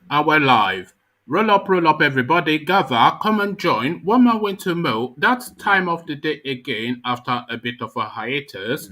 Our live. Roll up, everybody. Gather, come and join. One man went to mow. That's time of the day again after a bit of a hiatus.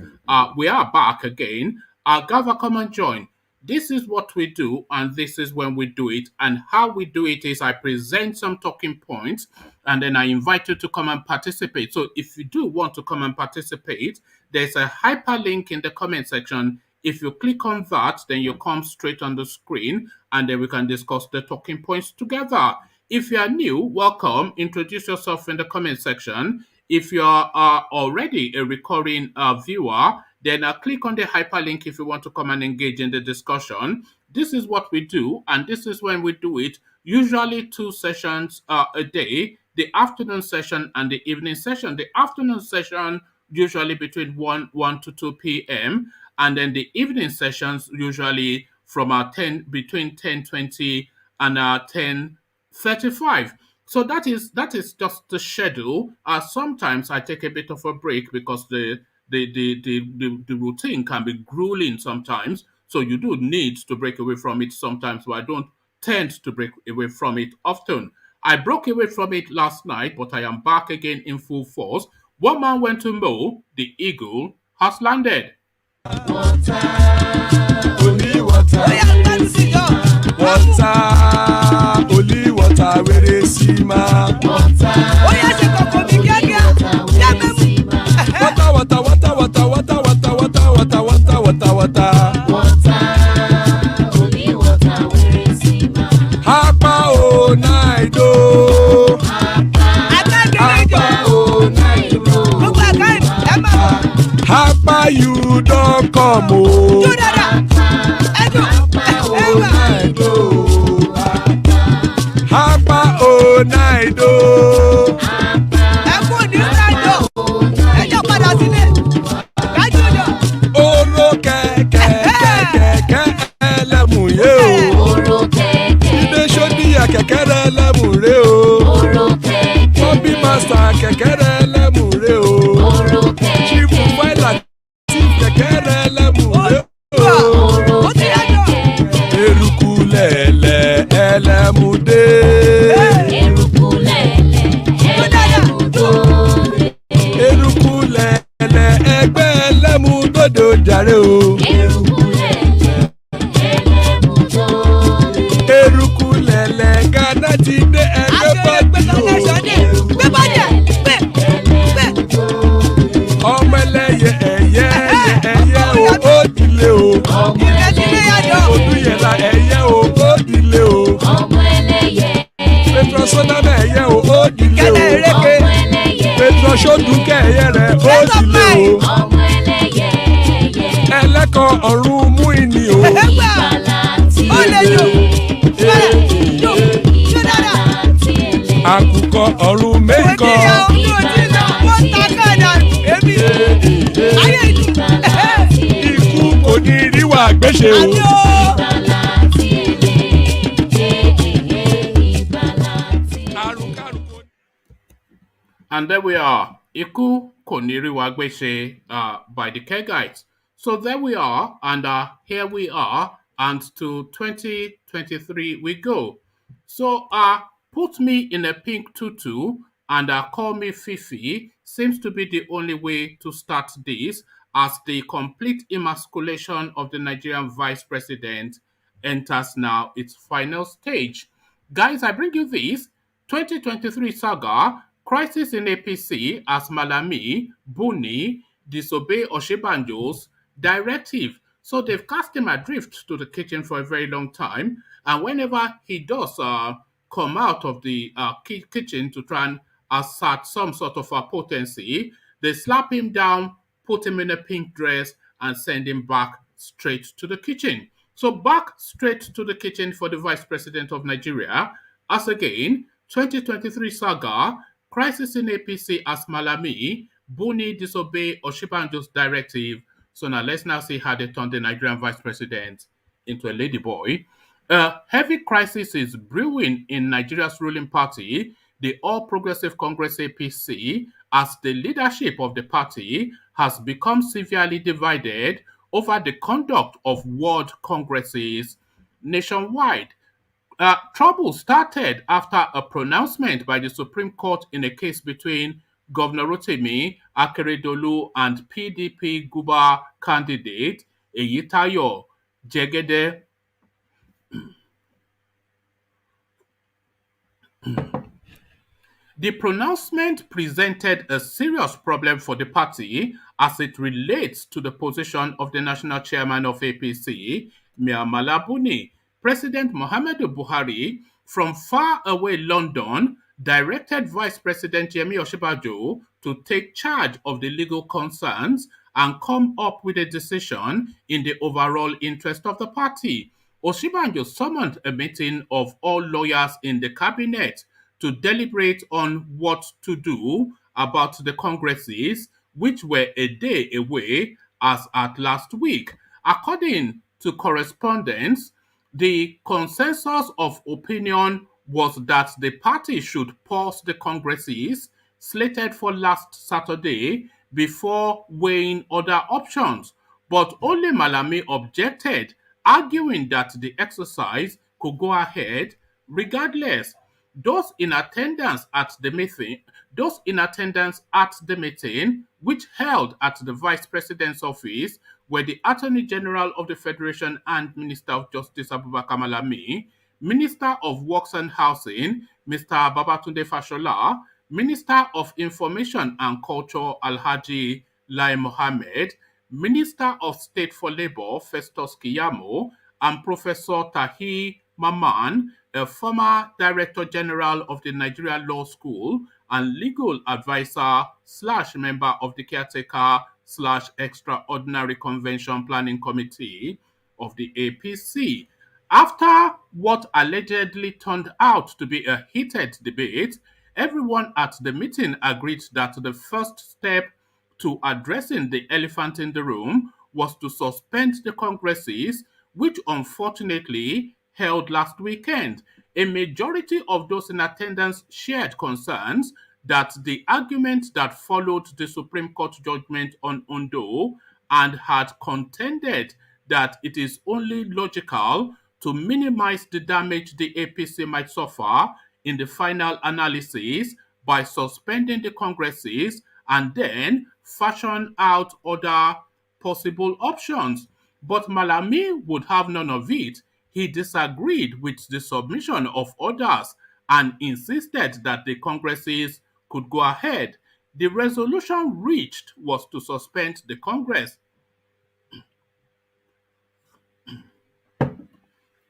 We are back again. Gather, come and join. This is what we do, and this is when we do it. And how we do it is I present some talking points, and then I invite you to come and participate. So if you do want to come and participate, there's a hyperlink in the comment section. If you click on that, then you come straight on the screen and then we can discuss the talking points together. If you are new, welcome. Introduce yourself in the comment section. If you are already a recurring viewer, then click on the hyperlink if you want to come and engage in the discussion. This is what we do, and this is when we do it. Usually 2 sessions a day, the afternoon session and the evening session. The afternoon session usually between 1 to 2 p.m. and then the evening sessions usually from 10 between 10:20 and 10:35. So that is just the schedule. Sometimes I take a bit of a break because the routine can be grueling sometimes. So you do need to break away from it sometimes, but I don't tend to break away from it often. I broke away from it last night, but I am back again in full force. One man went to mow, the eagle has landed. Water, only water. Water, only water. Where they see ma. Water, water, water, water, water, water, water, water, water, water, water. Water, only water. Where they see ma. Hapa o naido. Hapa o naido. Hapa you don't come o. Hapa o naido. Oro kẹ̀kẹ́ ẹlẹ́mù yé o. Ilé sọ́díyà kẹ̀kẹ́ ẹlẹ́mù ré o. Bobby master kẹ̀kẹ́ ẹlẹ́mù ré o. Chief Wáìlà tí kẹ̀kẹ́ ẹlẹ́mù ré o. Eruku lẹ̀lẹ̀ ẹlẹ́mù dé. Eruku lẹ̀lẹ̀ ẹgbẹ́ ẹlẹ́mù dòdò jàre o. Eruku lẹ̀lẹ̀ Ghana ti dé ẹgbẹ́ bọ́dì o. Ọmọ ẹlẹ́yẹ ẹyẹ o ó dilé o. Odúyẹ̀lá ẹyẹ o ó dilé o. Petrosonama ẹyẹ o ó dilé o. Petrosodúnkẹ́ ẹyẹ rẹ̀ ó dilé o. Ẹlẹ́kọ̀ọ́ ọ̀run mú ìní o. Àkùkọ ọ̀run méjìkọ. Ikú kò ní ríwà gbéṣe o. And there we are. Iku Koniriwa Gbese by the Kegites. So there we are, and here we are, and to 2023 we go. So put me in a pink tutu and call me Fifi seems to be the only way to start this, as the complete emasculation of the Nigerian vice president enters now its final stage. Guys, I bring you this 2023 saga, crisis in APC as Malami, Buni, Disobey Osinbajo's directive. So they've cast him adrift to the kitchen for a very long time. And whenever he does come out of the kitchen to try and assert some sort of potency, they slap him down, put him in a pink dress, and send him back straight to the kitchen. So back straight to the kitchen for the Vice President of Nigeria. As again, 2023 saga, crisis in APC as Malami, Buni disobey Osinbajo's directive. So now let's now see how they turned the Nigerian Vice President into a ladyboy. Heavy crisis is brewing in Nigeria's ruling party, the All Progressive Congress APC, as the leadership of the party has become severely divided over the conduct of world congresses nationwide. Trouble started after a pronouncement by the Supreme Court in a case between Governor Rotimi Akeredolu and PDP Guba candidate Eyitayo Jegede. The pronouncement presented a serious problem for the party as it relates to the position of the national chairman of APC, Mia Malabuni. President Muhammadu Buhari, from far away London, directed Vice President Yemi Osinbajo to take charge of the legal concerns and come up with a decision in the overall interest of the party. Osinbajo summoned a meeting of all lawyers in the cabinet to deliberate on what to do about the congresses, which were a day away as at last week. According to correspondence, the consensus of opinion was that the party should pause the congresses slated for last Saturday before weighing other options. But only Malami objected, arguing that the exercise could go ahead regardless. Those in attendance at the meeting, those in attendance at the meeting, which held at the Vice President's office, were the Attorney General of the Federation and Minister of Justice Abubakar Malami, Minister of Works and Housing, Mr. Babatunde Fashola, Minister of Information and Culture Alhaji Lai Mohammed, Minister of State for Labour Festus Kiyamo, and Professor Tahi Maman, a former Director General of the Nigeria Law School and legal advisor slash member of the caretaker slash extraordinary convention planning committee of the APC. After what allegedly turned out to be a heated debate, everyone at the meeting agreed that the first step to addressing the elephant in the room was to suspend the congresses, which unfortunately held last weekend. A majority of those in attendance shared concerns that the argument that followed the Supreme Court judgment on Ondo and had contended that it is only logical to minimize the damage the APC might suffer in the final analysis by suspending the congresses and then fashion out other possible options. But Malami would have none of it. He disagreed with the submission of others and insisted that the congresses could go ahead. The resolution reached was to suspend the Congress.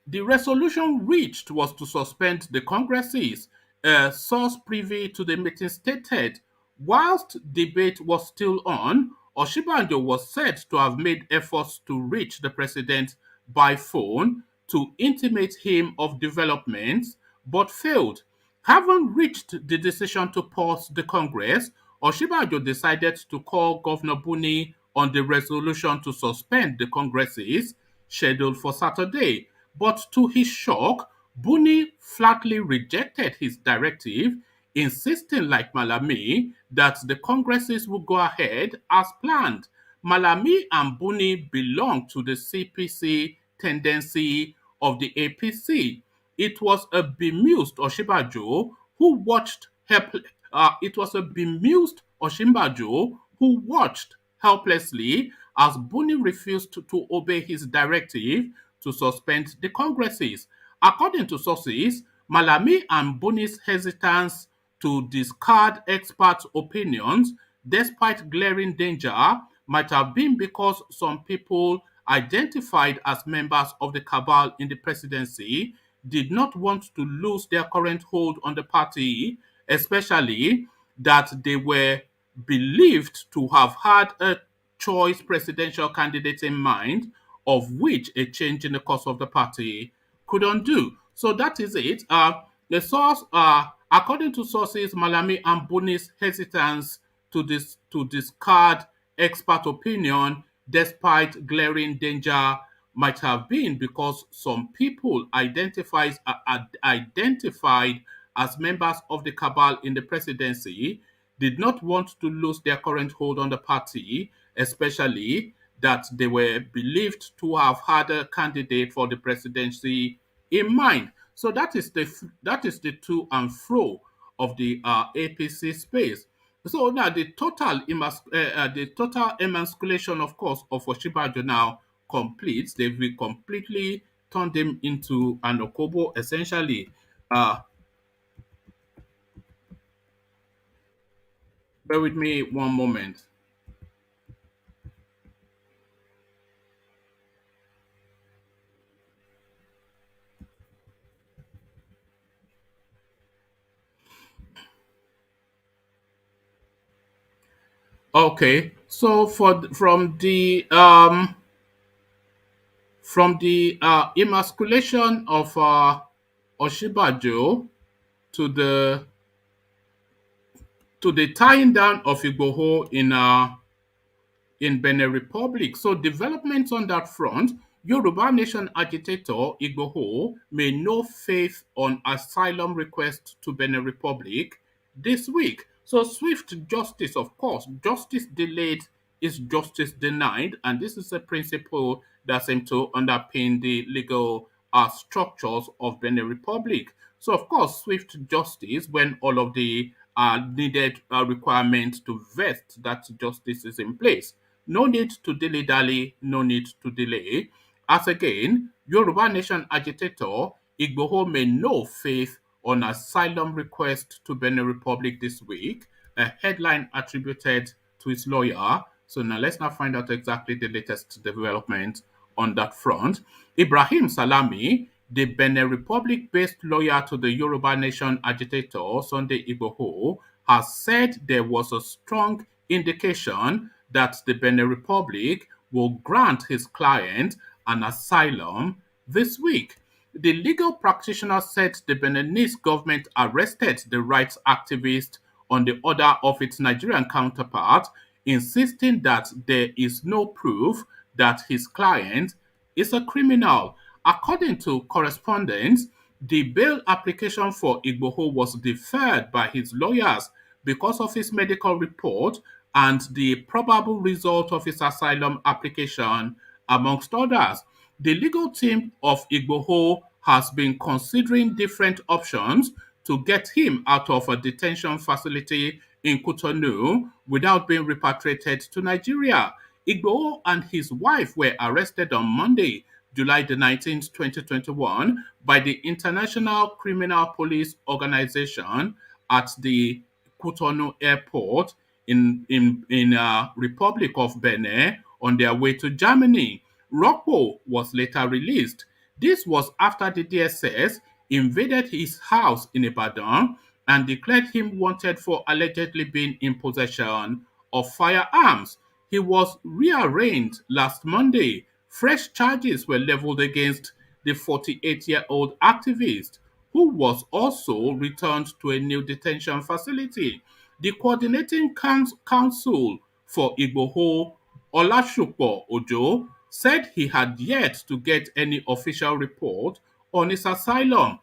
The resolution reached was to suspend the congresses, a source privy to the meeting stated. Whilst debate was still on, Osinbajo was said to have made efforts to reach the president by phone to intimate him of developments, but failed. Having reached the decision to pause the Congress, Osinbajo decided to call Governor Buni on the resolution to suspend the Congresses scheduled for Saturday. But to his shock, Buni flatly rejected his directive, insisting, like Malami, that the Congresses would go ahead as planned. Malami and Buni belong to the CPC tendency of the APC. It was a bemused Osinbajo who watched it was a bemused Osinbajo who watched helplessly as Buni refused to obey his directive to suspend the congresses. According to sources, Malami and Buni's hesitance to discard expert opinions despite glaring danger might have been because some people identified as members of the cabal in the presidency did not want to lose their current hold on the party, especially that they were believed to have had a choice presidential candidate in mind, of which a change in the course of the party could undo. So that is it. The source, according to sources, Malami and Buni's hesitance to discard expert opinion despite glaring danger might have been because some people identified as members of the cabal in the presidency did not want to lose their current hold on the party, especially that they were believed to have had a candidate for the presidency in mind. So that is the to and fro of the APC space. So now the total emasculation, of course, of Osinbajo now completes. They've completely turned him into an Okobo, essentially. Uh, bear with me one moment. Okay, so from the emasculation of Oshibajo to the tying down of Igboho in Benin Republic. So developments on that front, Yoruba Nation agitator Igboho may no faith on asylum request to Benin Republic this week. So swift justice, of course, justice delayed is justice denied, and this is a principle that seems to underpin the legal structures of Benin Republic. So, of course, swift justice when all of the needed requirements to vest that justice is in place. No need to dilly dally, no need to delay. As again, Yoruba Nation agitator Igboho may no faith on asylum request to Benin Republic this week, a headline attributed to his lawyer. So now let's now find out exactly the latest development on that front. Ibrahim Salami, the Benin Republic-based lawyer to the Yoruba Nation agitator Sunday Igboho, has said there was a strong indication that the Benin Republic will grant his client an asylum this week. The legal practitioner said the Beninese government arrested the rights activist on the order of its Nigerian counterpart, insisting that there is no proof that his client is a criminal. According to correspondence, the bail application for Igboho was deferred by his lawyers because of his medical report and the probable result of his asylum application, amongst others. The legal team of Igboho has been considering different options to get him out of a detention facility in Cotonou without being repatriated to Nigeria. Igboho and his wife were arrested on Monday, July the 19th, 2021, by the International Criminal Police Organization at the Cotonou Airport in Republic of Benin on their way to Germany. Rocco was later released. This was after the DSS invaded his house in Ibadan and declared him wanted for allegedly being in possession of firearms. He was rearranged last Monday. Fresh charges were leveled against the 48-year-old activist, who was also returned to a new detention facility. The coordinating council for Igboho, Olashupo Ojo, said he had yet to get any official report on his asylum.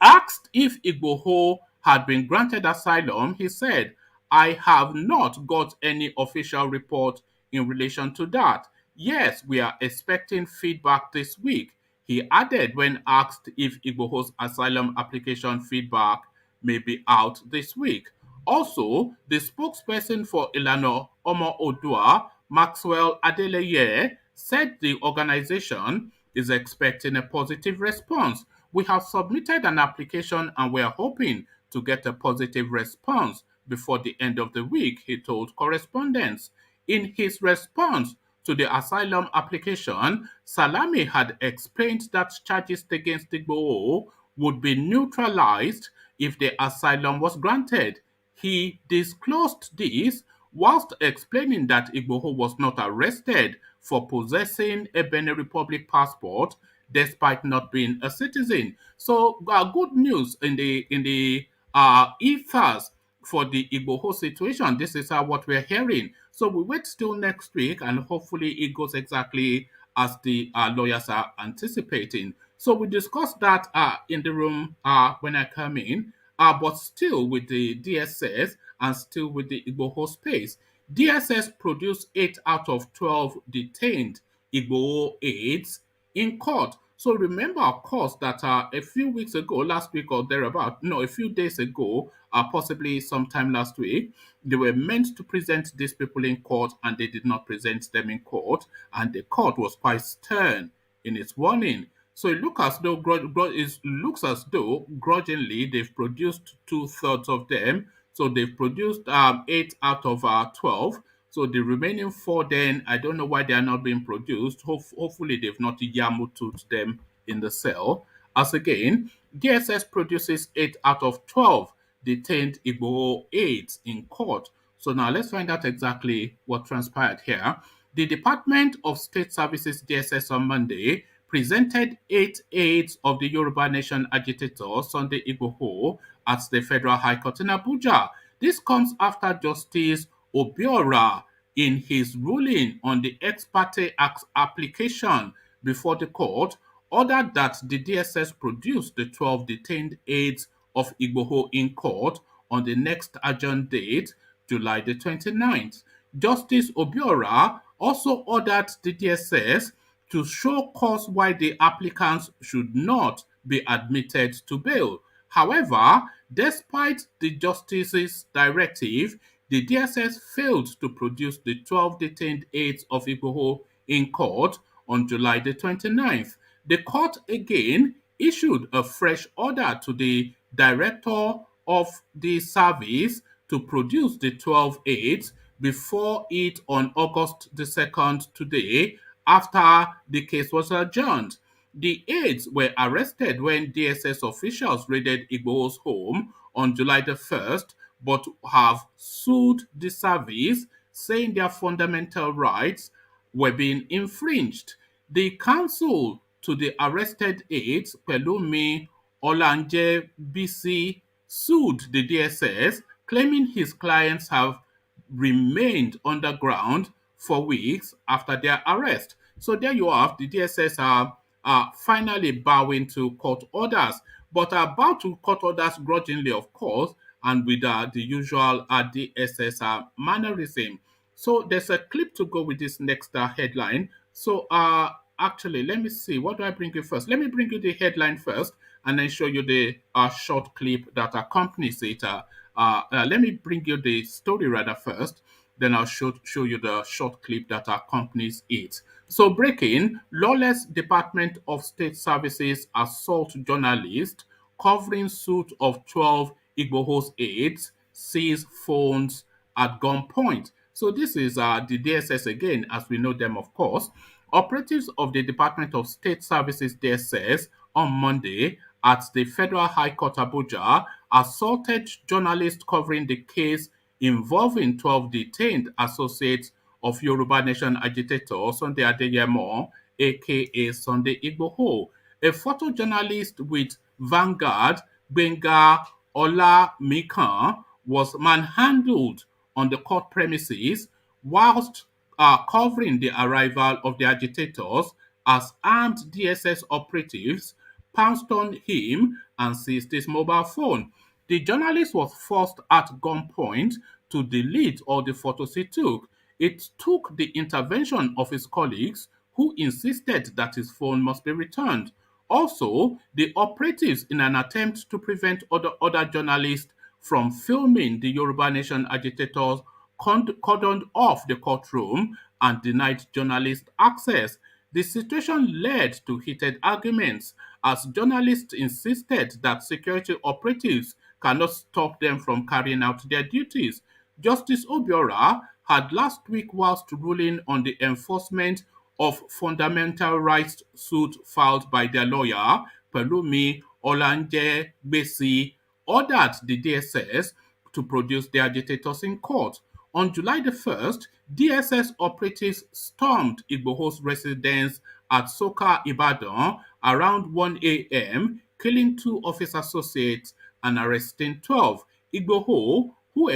Asked if Igboho had been granted asylum, he said, I have not got any official report in relation to that. Yes, we are expecting feedback this week. He added when asked if Igboho's asylum application feedback may be out this week. Also, the spokesperson for Ilana Omo Odua, Maxwell Adeleye, said the organization is expecting a positive response. We have submitted an application and we are hoping to get a positive response before the end of the week, he told correspondents. In his response to the asylum application, Salami had explained that charges against Igboho would be neutralized if the asylum was granted. He disclosed this whilst explaining that Igboho was not arrested for possessing a Benin Republic passport despite not being a citizen. So, good news in the ethers for the Igboho situation. This is what we're hearing. So we wait till next week, and hopefully it goes exactly as the lawyers are anticipating. So we discussed that in the room when I come in, but still with the DSS and still with the Igboho space. DSS produced 8 out of 12 detained Igbo aides in court. So remember, of course, that a few weeks ago, last week or thereabout, no, a few days ago, possibly sometime last week, they were meant to present these people in court and they did not present them in court. And the court was quite stern in its warning. So it looks as though grudgingly they've produced two-thirds of them. So they've produced 8 out of 12. So the remaining 4, then I don't know why they are not being produced. Hopefully they've not yamutu'd them in the cell. As again, DSS produces 8 out of 12 detained Igbo aides in court. So now let's find out exactly what transpired here. The Department of State Services DSS on Monday presented 8 aides of the Yoruba Nation agitator Sunday Igboho at the Federal High Court in Abuja. This comes after Justice Obiora, in his ruling on the ex parte application before the court, ordered that the DSS produce the 12 detained aides of Igboho in court on the next adjourned date, July the 29th. Justice Obiora also ordered the DSS to show cause why the applicants should not be admitted to bail. However, despite the justice's directive, the DSS failed to produce the 12 detained aides of Igboho in court on July the 29th. The court again issued a fresh order to the director of the service to produce the 12 aides before it on August the 2nd today, after the case was adjourned. The aides were arrested when DSS officials raided Igbo's home on July the 1st, but have sued the service, saying their fundamental rights were being infringed. The counsel to the arrested aides, Pelumi Olanje Bisi, sued the DSS, claiming his clients have remained underground for weeks after their arrest. So there you have the DSS are finally bowing to court orders, but are bound to court orders grudgingly, of course, and with the usual DSS mannerism. So there's a clip to go with this next headline. So actually, let me see. What do I bring you first? Let me bring you the headline first, and then show you the short clip that accompanies it. Let me bring you the story rather first, then I'll show you the short clip that accompanies it. So, breaking: lawless Department of State Services assault journalist covering suit of 12 Igboho's aides, seize phones at gunpoint. So this is the DSS again, as we know them, of course. Operatives of the Department of State Services DSS on Monday at the Federal High Court Abuja assaulted journalists covering the case involving 12 detained associates of Yoruba Nation agitator Sunday Adeyemo, aka Sunday Igboho. A photojournalist with Vanguard, Benga Olamikan, was manhandled on the court premises whilst covering the arrival of the agitators as armed DSS operatives pounced on him and seized his mobile phone. The journalist was forced at gunpoint to delete all the photos he took. It took the intervention of his colleagues, who insisted that his phone must be returned. Also, the operatives, in an attempt to prevent other journalists from filming the Yoruba Nation agitators, cordoned off the courtroom and denied journalists access. The situation led to heated arguments as journalists insisted that security operatives cannot stop them from carrying out their duties. Justice Obiora had last week, whilst ruling on the enforcement of fundamental rights suit filed by their lawyer, Pelumi Olanje Besi, ordered the DSS to produce the agitators in court. On July the 1st, DSS operatives stormed Igboho's residence at Soka Ibadan around 1 a.m., killing 2 of his associates and arresting 12. Igboho, who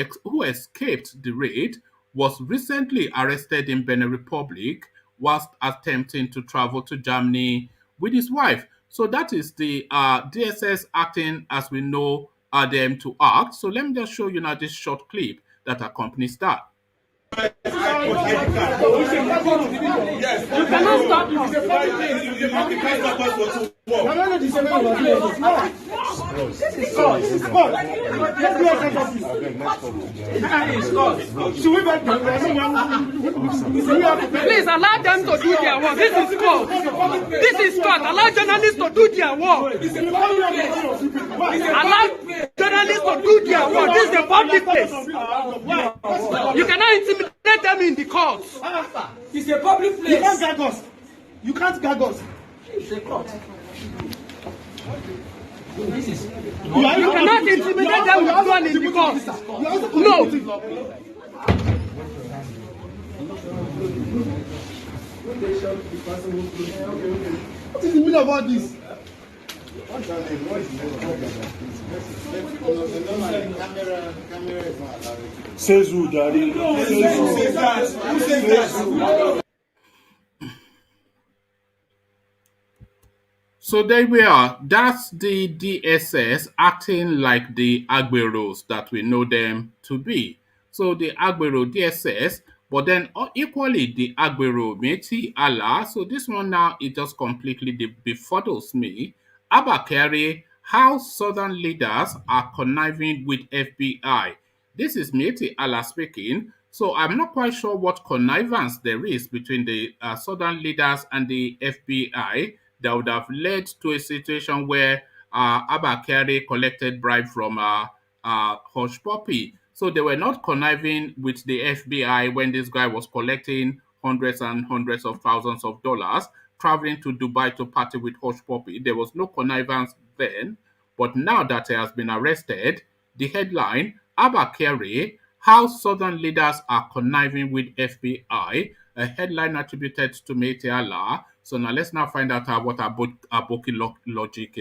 escaped the raid, was recently arrested in Benin Republic whilst attempting to travel to Germany with his wife. So that is the DSS acting as we know them to act. So let me just show you now this short clip that accompanies that. Yes. You cannot stop us. You can't stop us to walk. This is God. This is God. Let's do should we back Please allow them to do their work. This is God. This is God. Allow journalists to do their work. Allow journalists to do their work. This is a public place. You cannot intimidate them in the courts. It's a public place. You can't gag us. You can't gag us. It's a court. This is. You cannot intimidate them with one in the courts. No. What is the meaning of all this? Says who, Daddy? Who says that? Who says that? So there we are. That's the DSS acting like the Agberos that we know them to be. So the Agbero DSS, but then equally the Agbero MIYETTI Allah. So this one now, it just completely befuddles me. Abba Kyari, how southern leaders are conniving with FBI. This is MIYETTI Allah speaking. So I'm not quite sure what connivance there is between the southern leaders and the FBI that would have led to a situation where Abba Kyari collected bribe from Hush Puppy. So they were not conniving with the FBI when this guy was collecting hundreds and hundreds of thousands of dollars, traveling to Dubai to party with Hush Puppy. There was no connivance then. But now that he has been arrested, the headline, Abba Kyari, how Southern leaders are conniving with FBI, a headline attributed to MIYETTI Allah. So now let's now find out what Aboki logic,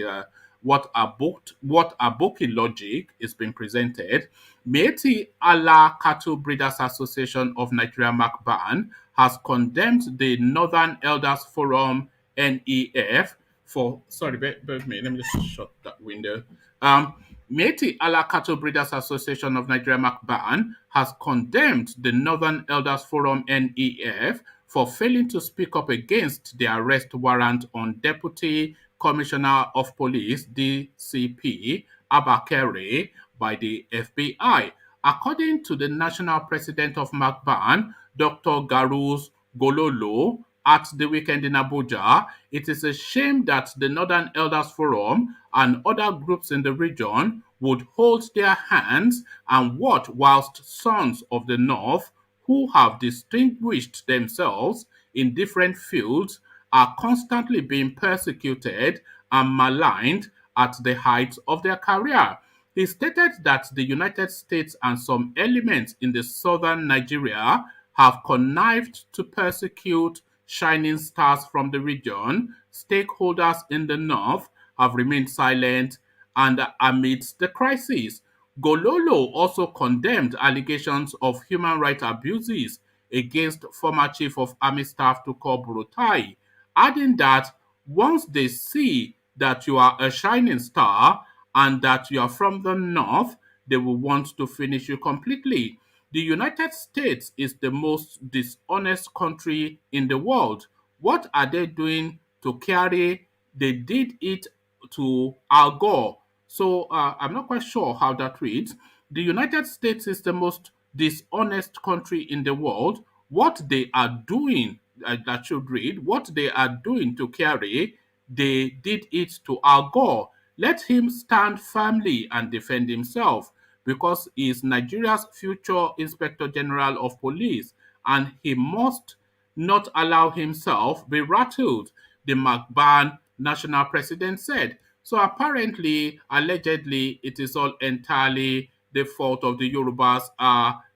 what Aboki logic is being presented. MIYETTI Allah Cattle Breeders Association of Nigeria MACBAN has condemned the Northern Elders Forum NEF for bear with me. Let me just shut that window. MIYETTI Allah Cattle Breeders Association of Nigeria MACBAN has condemned the Northern Elders Forum NEF for failing to speak up against the arrest warrant on Deputy Commissioner of Police DCP Abba Kyari by the FBI. According to the National President of MACBAN, Dr. Garus Gololo, at the weekend in Abuja, it is a shame that the Northern Elders Forum and other groups in the region would hold their hands and watch whilst sons of the North who have distinguished themselves in different fields are constantly being persecuted and maligned at the height of their career. He stated that the United States and some elements in the southern Nigeria have connived to persecute shining stars from the region. Stakeholders in the north have remained silent and amidst the crisis. Gololo also condemned allegations of human rights abuses against former Chief of Army Staff Tukur Buratai, adding that once they see that you are a shining star and that you are from the north, they will want to finish you completely. The United States is the most dishonest country in the world. What are they doing to Kyari? They did it to Al Gore. So I'm not quite sure how that reads. The United States is the most dishonest country in the world. What they are doing, that should read, what they are doing to Kyari, they did it to Al Gore. Let him stand firmly and defend himself because he is Nigeria's future Inspector General of Police and he must not allow himself be rattled, the MACBAN national president said. So apparently, allegedly, it is all entirely the fault of the Yorubas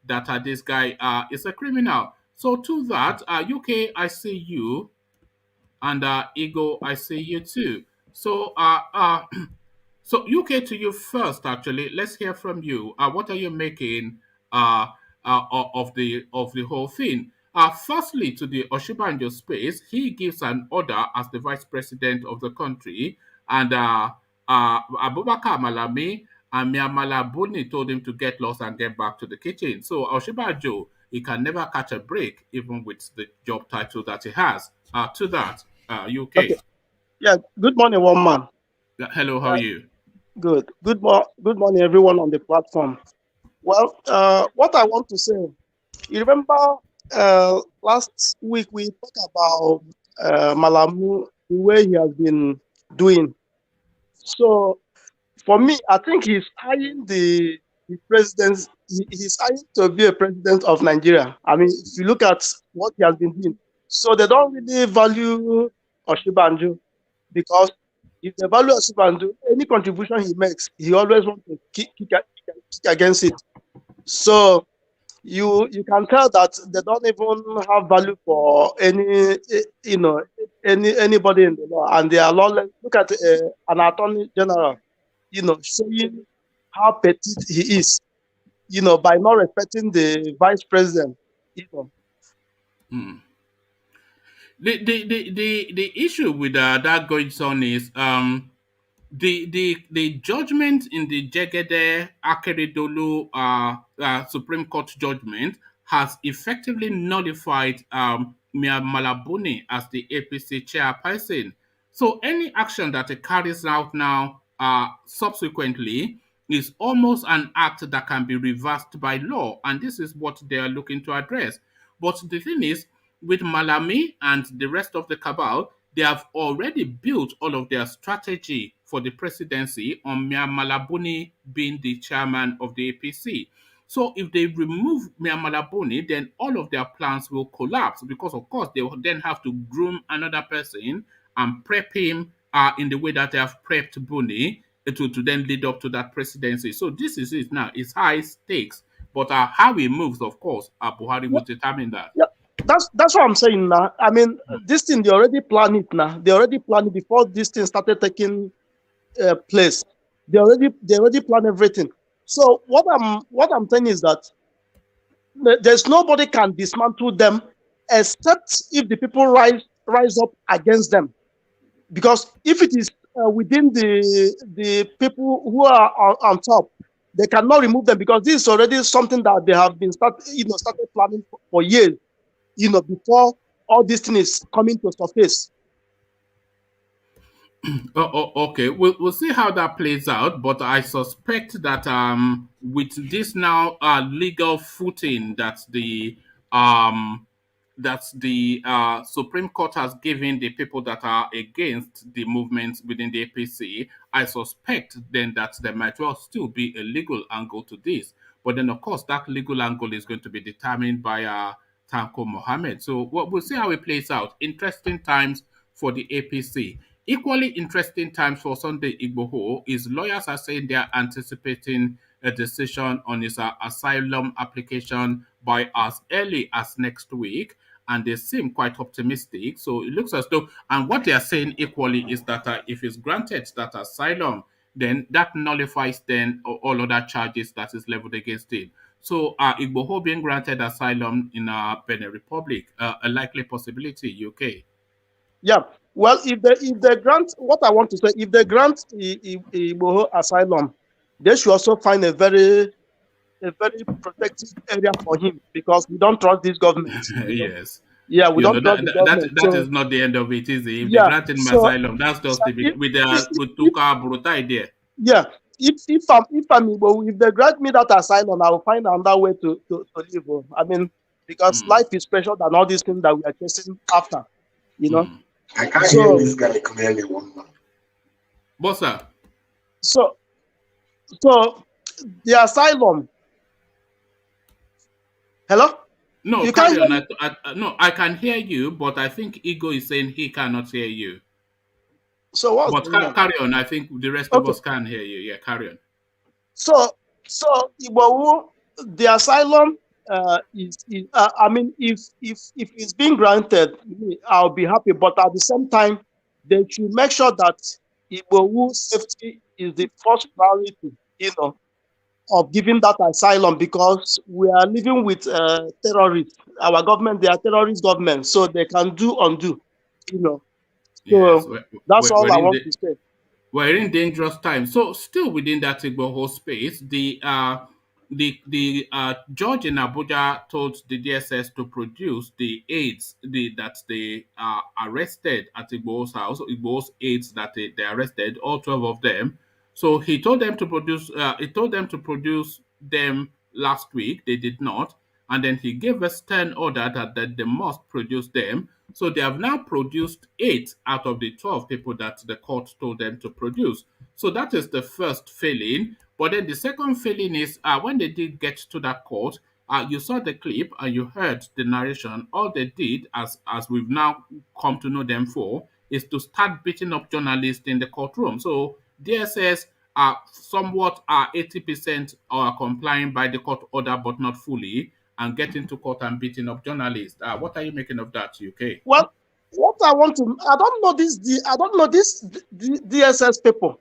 that this guy is a criminal. So to that, UK, I see you, and Ego, I see you too. So so UK to you first. Actually, let's hear from you. What are you making of the whole thing? Firstly, to the Oshibanjo space, he gives an order as the vice president of the country, and Abubakar Malami and Mia Malabuni told him to get lost and get back to the kitchen. So Oshibanjo, he can never catch a break, even with the job title that he has. To that, UK. Okay. Yeah. Good morning, one man. Hello, how are you? Good. Good morning, everyone on the platform. Well, what I want to say, you remember last week we talked about Malamu, the way he has been doing. So for me, I think he's eyeing the president. He's eyeing to be a president of Nigeria. I mean, if you look at what he has been doing, so they don't really value Oshibanjo because if they value Oshibanjo, any contribution he makes, he always wants to kick against it. So you can tell that they don't even have value for anybody in the law, and they are lawless. Look at an attorney general, showing how petite he is, by not respecting the vice president. Mm. The issue with that going on is the judgment in the Jegede Akeredolu Supreme Court judgment has effectively nullified Mia Malabuni as the APC chairperson. So any action that it carries out now subsequently is almost an act that can be reversed by law, and this is what they are looking to address. But the thing is, with Malami and the rest of the cabal, they have already built all of their strategy for the presidency on Mia Malabuni being the chairman of the APC. So if they remove Mia Malabuni, then all of their plans will collapse because, of course, they will then have to groom another person and prep him in the way that they have prepped Buni to then lead up to that presidency. So this is it now. It's high stakes. But how he moves, of course, Buhari will determine that. Yeah, that's what I'm saying now. I mean, this thing, they already planned it now. They already planned it before this thing started taking place. They already planned everything. So what I'm saying is that there's nobody can dismantle them except if the people rise up against them. Because if it is within the people who are on top, they cannot remove them because this is already something that they have been started planning for years, before all this thing is coming to surface. Okay, we'll see how that plays out, but I suspect that with this now legal footing that the Supreme Court has given the people that are against the movements within the APC, I suspect then that there might well still be a legal angle to this. But then, of course, that legal angle is going to be determined by Tanko Mohammed. So we'll see how it plays out. Interesting times for the APC. Equally interesting times for Sunday Igboho is lawyers are saying they are anticipating a decision on his asylum application by as early as next week, and they seem quite optimistic. So it looks as though, and what they are saying equally is that if it's granted that asylum, then that nullifies then all other charges that is leveled against him. So Igboho being granted asylum in Benin Republic, a likely possibility, UK. Yeah. Well, if they grant, what I want to say, if they grant Igboho asylum, they should also find a very protected area for him because we don't trust this government. Yes. Yeah, we don't trust the government. That is not the end of it, is it? If Yeah, they granted him asylum, that's just with Tuka Brutai there. Yeah. If I'm Igbo, if they grant me that asylum, I will find another way to live. I mean, because life is special than all these things that we are chasing after. I can't hear this guy clearly, one man. What's that? So the asylum. Hello? No, you carry can't on. No, I can hear you, but I think Ego is saying he cannot hear you. So what? But carry on. I think the rest of us can hear you. Yeah, carry on. So Igbo, the asylum is I mean, if it's being granted, I'll be happy. But at the same time, they should make sure that Igbo safety is the first priority, of giving that asylum because we are living with terrorists. Our government, they are terrorist government, so they can do undo, So yes, that's all I want to say. We're in dangerous times. So still within that Igboho space, the the judge in Abuja told the DSS to produce the aides that they arrested at Igbo's house, Igbo's aides that they arrested, all 12 of them. So he told them to produce. He told them to produce them last week. They did not, and then he gave a stern order that they must produce them. So they have now produced 8 out of the 12 people that the court told them to produce. So that is the first failing. But then the second failing is when they did get to that court, you saw the clip and you heard the narration. All they did, as we've now come to know them for, is to start beating up journalists in the courtroom. So DSS are somewhat 80% are complying by the court order, but not fully, and getting to court and beating up journalists. What are you making of that, UK? Well, what I want to, I don't know this DSS people.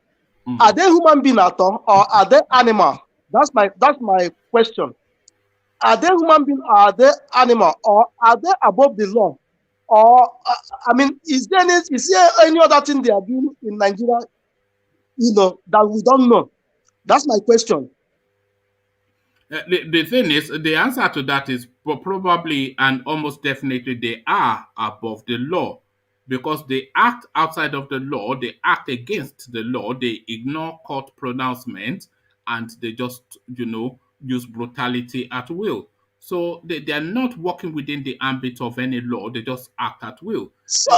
Mm-hmm. Are they human being at all, or are they animal? That's my question. Are they human being, or are they animal, or are they above the law? Or I mean, is there any other thing they are doing in Nigeria, that we don't know? That's my question. The thing is, the answer to that is probably and almost definitely they are above the law, because they act outside of the law, they act against the law, they ignore court pronouncements, and they just, use brutality at will. So they are not working within the ambit of any law, they just act at will.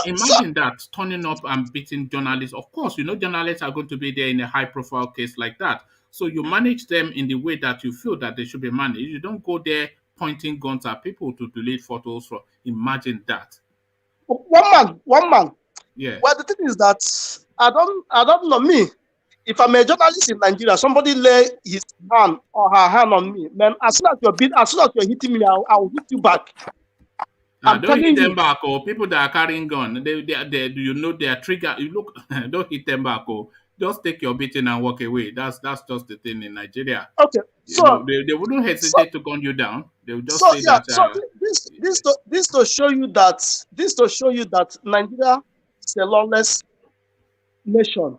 Imagine that, turning up and beating journalists. Of course, journalists are going to be there in a high-profile case like that. So you manage them in the way that you feel that they should be managed. You don't go there pointing guns at people to delete photos. Imagine that. One man. Yeah. Well, the thing is that I don't know me. If I'm a journalist in Nigeria, somebody lay his hand or her hand on me, man. As soon as you're hitting me, I'll hit you back. Don't hit them back, or people that are carrying gun. They they are trigger. You look, don't hit them back, or just take your beating and walk away. That's just the thing in Nigeria. Okay, so they wouldn't hesitate to gun you down. They would just say that. So this to show you that Nigeria is a lawless nation.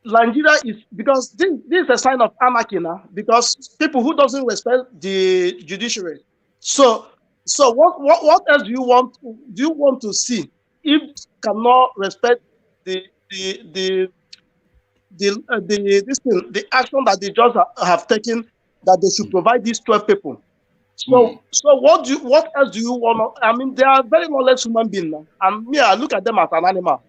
Nigeria is, because this is a sign of anarchy now, because people who doesn't respect the judiciary. So what else do you want to see if cannot respect the action that the judges have taken, that they should provide these 12 people? So what else do you want? I mean, they are very lawless human beings now, and me, I look at them as an animal.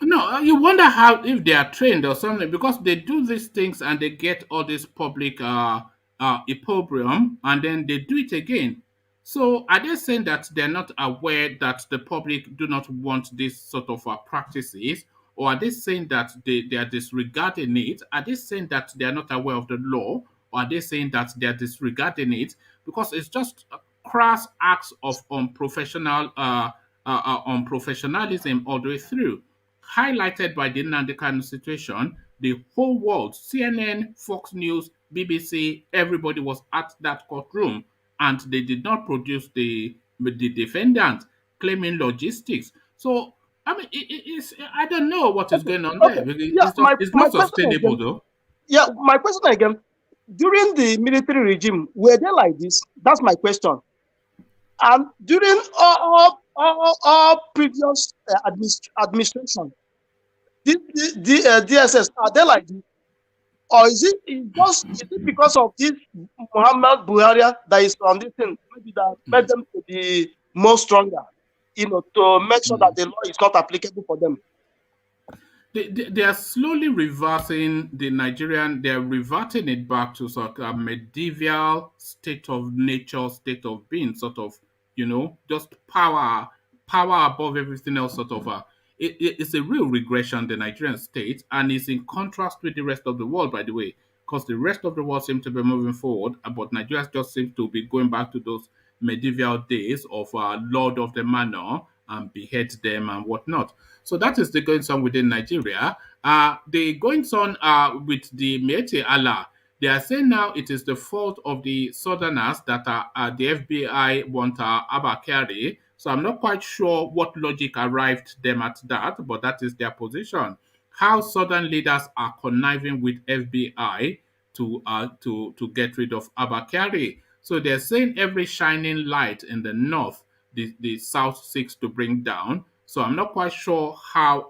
No, you wonder if they are trained or something, because they do these things and they get all this public opprobrium, and then they do it again. So are they saying that they're not aware that the public do not want this sort of practices, or are they saying that they are disregarding it? Are they saying that they are not aware of the law, or are they saying that they are disregarding it? Because it's just crass acts of unprofessionalism all the way through, highlighted by the Nnamdi Kanu situation. The whole world, CNN, Fox News, BBC, everybody was at that courtroom, and they did not produce the defendant, claiming logistics. So, I mean, I don't know what is going on there. It's not sustainable, though. Yeah, my question again. During the military regime, were they like this? That's my question. And during all previous administration, the DSS, are they like this? Or is it because of this Muhammad Buhari that is on this thing, maybe that made them to be more stronger, to make sure that the law is not applicable for them? They are slowly reversing they're reverting it back to sort of a medieval state of nature, state of being, sort of, just power above everything else, sort of. It's a real regression, the Nigerian state, and it's in contrast with the rest of the world, by the way, because the rest of the world seems to be moving forward, but Nigeria just seems to be going back to those medieval days of Lord of the Manor and behead them and whatnot. So that is the goings on within Nigeria. The goings on with the MIYETTI Allah, they are saying now it is the fault of the Southerners that the FBI want Abba Kyari. So I'm not quite sure what logic arrived them at that, but that is their position. How Southern leaders are conniving with FBI to get rid of Abba Kyari. So they're saying every shining light in the north, the south seeks to bring down. So I'm not quite sure how.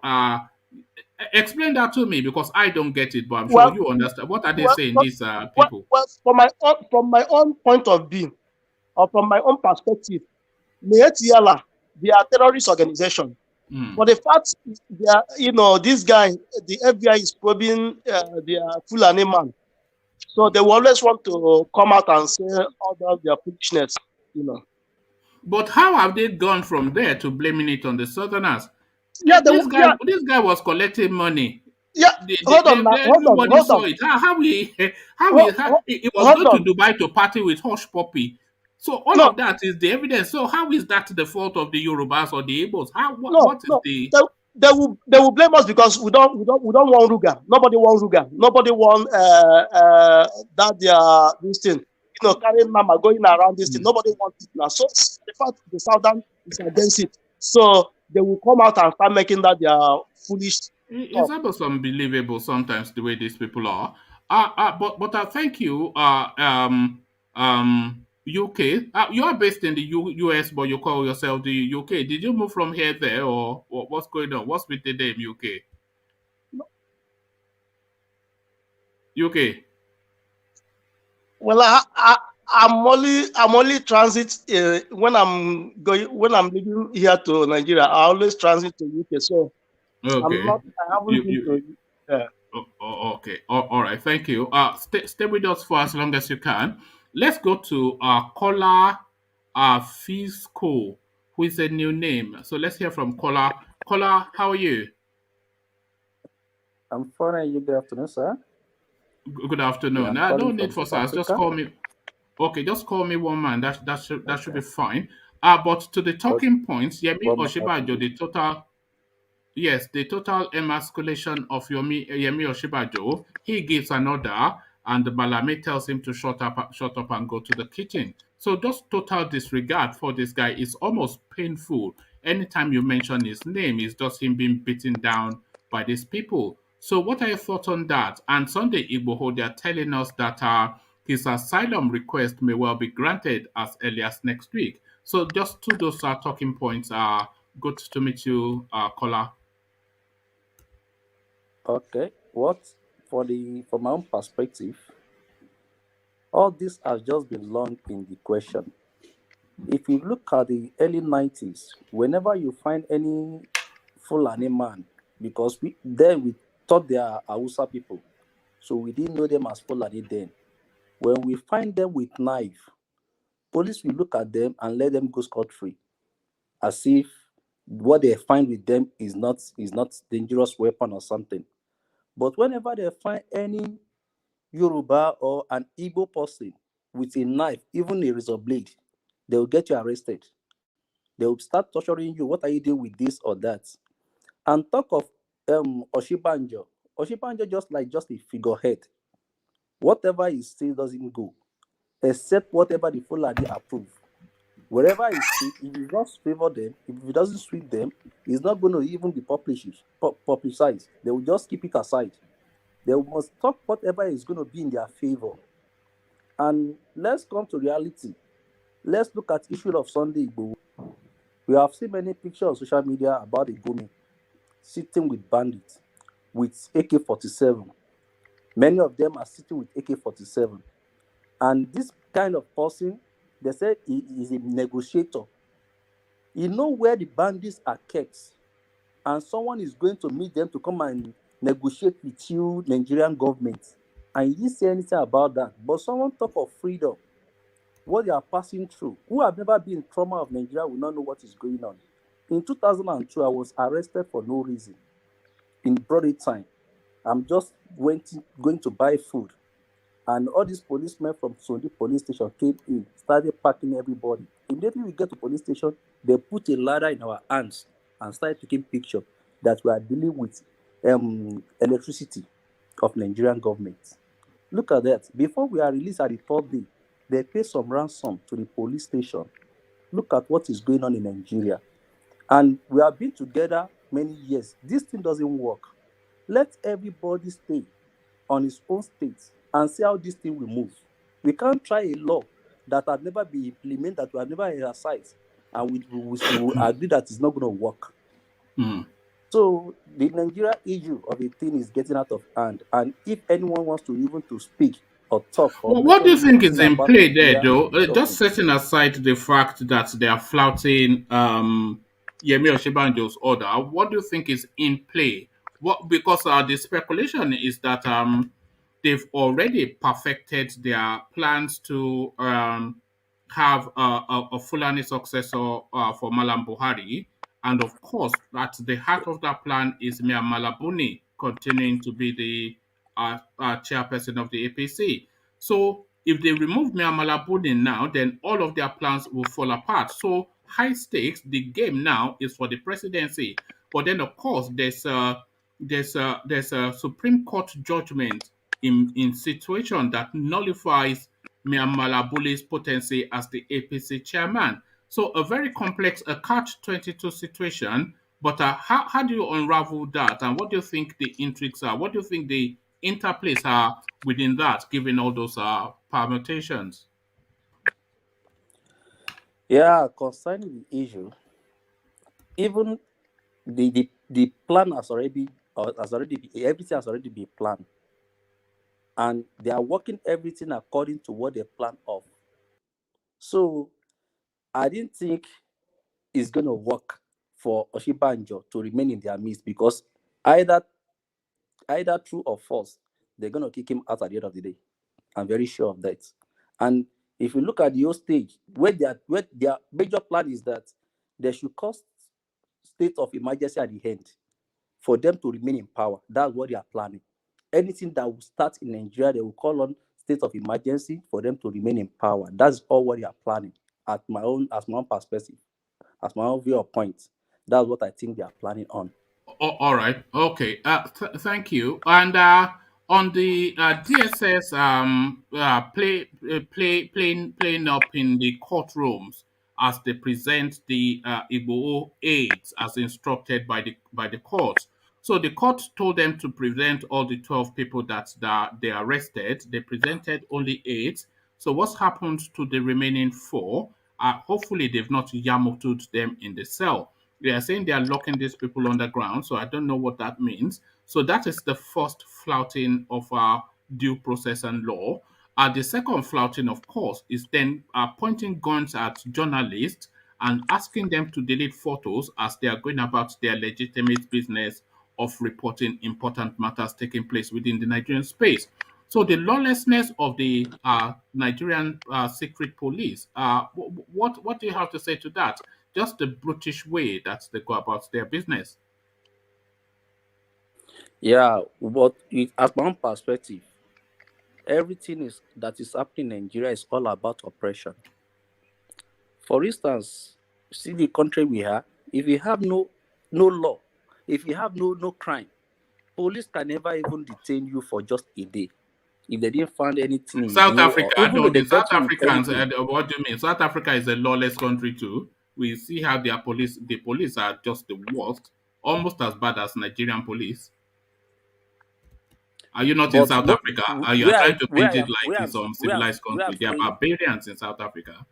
Explain that to me because I don't get it, but I'm sure Well, you understand. What are they well, saying? well, These well, people. well, from my own point of view, or from my own perspective, MIYETTI, they are terrorist organization. Mm. But the fact, they are, this guy, the FBI is probing their Fulani man. So they will always want to come out and say all of their foolishness. But how have they gone from there to blaming it on the Southerners? Yeah, This guy was collecting money. yeah. Hold on now, Nobody saw it. He was hold going to on. Dubai to party with Hush Puppy. So all No, of that is the evidence. So how is that the fault of the Yorubas or the Igbos? no, What is no. the They will blame us because we don't want Ruga. Nobody want Ruga. Nobody want that this thing. Carrying mama going around this thing. Nobody wants it now. So the fact the Southern is against it. So they will come out and start making that their foolish It's talk. almost unbelievable sometimes the way these people are. But thank you. UK. You are based in the US, but you call yourself the UK. Did you move from here there, or what's going on? What's with the name UK? UK. Well, I'm only transit when I'm leaving here to Nigeria. I always transit to UK. So Okay. I haven't You been you. to. Okay. All right. Thank you. Stay with us for as long as you can. Let's go to Kola Fisco, who is a new name. So let's hear from Kola. Kola, how are you? I'm fine. Good afternoon, sir. Good Yeah, afternoon. I'm No calling need from for South size. Just Africa. call me. Okay, just call me one man. That should Okay. be fine. But to the Okay. talking points, Yemi What may I help you Oshibajo, with? the total. Yes, the total emasculation of Yemi Oshibajo, he gives an order, and the Malami tells him to shut up, and go to the kitchen. So just total disregard for this guy is almost painful. Anytime you mention his name, it's just him being beaten down by these people. So what are your thoughts on that? And Sunday Igboho, they are telling us that his asylum request may well be granted as early as next week. So just to those talking points, good to meet you, Kola. Okay. What from my own perspective, all this has just been long in the question. If you look at the early 90s, whenever you find any Fulani man, because we thought they are Hausa people, so we didn't know them as Fulani then. When we find them with knife, police will look at them and let them go scot-free, as if what they find with them is not dangerous weapon or something. But whenever they find any Yoruba or an Igbo person with a knife, even a razor blade, they will get you arrested. They will start torturing you. What are you doing with this or that? And talk of Oshibanjo. Oshibanjo just a figurehead. Whatever he says doesn't go, except whatever the Fulani approve. Wherever he speaks, if it does favor them, if it doesn't suit them, it's not going to even be publicized. They will just keep it aside. They must talk whatever is going to be in their favor. And let's come to reality. Let's look at issue of Sunday Igboho. We have seen many pictures on social media about the Igboho sitting with bandits with AK-47. Many of them are sitting with AK-47. And this kind of person, they say he is a negotiator. You know where the bandits are kept, and someone is going to meet them to come and negotiate with you, Nigerian government. And you didn't say anything about that. But someone talk of freedom, what they are passing through. Who have never been in trauma of Nigeria will not know what is going on. In 2002, I was arrested for no reason in broad time. I'm just going to buy food. And all these policemen from Sondi police station came in, started packing everybody. Immediately we get to police station, they put a ladder in our hands and started taking pictures that we are dealing with electricity of Nigerian government. Look at that. Before we are released at the third day, they pay some ransom to the police station. Look at what is going on in Nigeria. And we have been together many years. This thing doesn't work. Let everybody stay on his own state. and see how this thing will move. We can't try a law that has never been implemented, that we have never exercised, and we will agree that it's not going to work. So the Nigeria issue of the thing is getting out of hand. And if anyone wants to even to speak or talk or Well, what do mention you think is anything in about play there, Nigeria, though? Just talking. setting aside the fact that they are flouting Yemi Oshibanjo's order, what do you think is in play? What because the speculation is that they've already perfected their plans to have a Fulani successor for Malam Buhari, and of course, at the heart of that plan is Mia Malabuni continuing to be the chairperson of the APC. So if they remove Mia Malabuni now, then all of their plans will fall apart. So high stakes. The game now is for the presidency. But then, of course, there's a Supreme Court judgment in situation that nullifies Mia Malabuli's potency as the APC chairman. So a very complex, a catch-22 situation. But how do you unravel that? And what do you think the intrigues are? What do you think the interplays are within that, given all those permutations? Yeah, concerning the issue, even the plan has already everything has already been planned, and they are working everything according to what they plan of. So I didn't think it's gonna work for Oshibanjo to remain in their midst, because either true or false, they're gonna kick him out at the end of the day. I'm very sure of that. And if you look at the whole stage, where their major plan is that they should cause state of emergency at the end for them to remain in power. That's what they are planning. Anything that will start in Nigeria, they will call on state of emergency for them to remain in power. That's all what they are planning. As my own perspective, as my own viewpoint, that's what I think they are planning on. All right. Okay. Thank you. And on the DSS playing up in the courtrooms as they present the Igbo aides as instructed by the court. So the court told them to present all the 12 people that they arrested. They presented only 8. So what's happened to the remaining 4? Hopefully they've not yamutu'd them in the cell. They are saying they are locking these people underground, so I don't know what that means. So that is the first flouting of our due process and law. The second flouting, of course, is then pointing guns at journalists and asking them to delete photos as they are going about their legitimate business of reporting important matters taking place within the Nigerian space. So the lawlessness of the Nigerian secret police. What do you have to say to that? Just the brutish way that they go about their business. Yeah, but as my own perspective, everything that is happening in Nigeria is all about oppression. For instance, see the country we are. If you have no law, if you have no crime, police can never even detain you for just a day if they didn't find anything you South do, or Africa, even no, though they the South get you with Africans, anything. what do you mean? South Africa is a lawless country too. We see how the police are just the worst, almost as bad as Nigerian police. Are you not in But South no, Africa? You are trying to paint it like where it's some civilized country. I'm They are staying, barbarians in South Africa.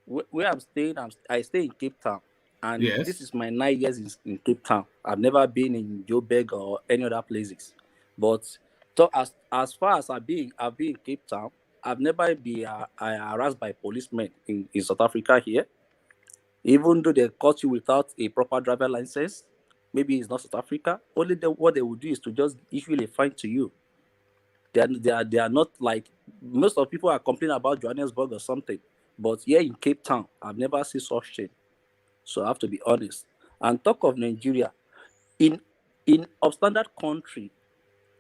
where I'm staying, I stay in Cape Town, and this Yes. is my 9 years in Cape Town. I've never been in Joburg or any other places. But as far as I've been in Cape Town, I've never been harassed by policemen in South Africa here. Even though they caught you without a proper driver license, maybe it's not South Africa. Only what they would do is to just issue a fine to you. They are not like most of people are complaining about Johannesburg or something. But here in Cape Town, I've never seen such thing. So I have to be honest. And talk of Nigeria, in upstandard country,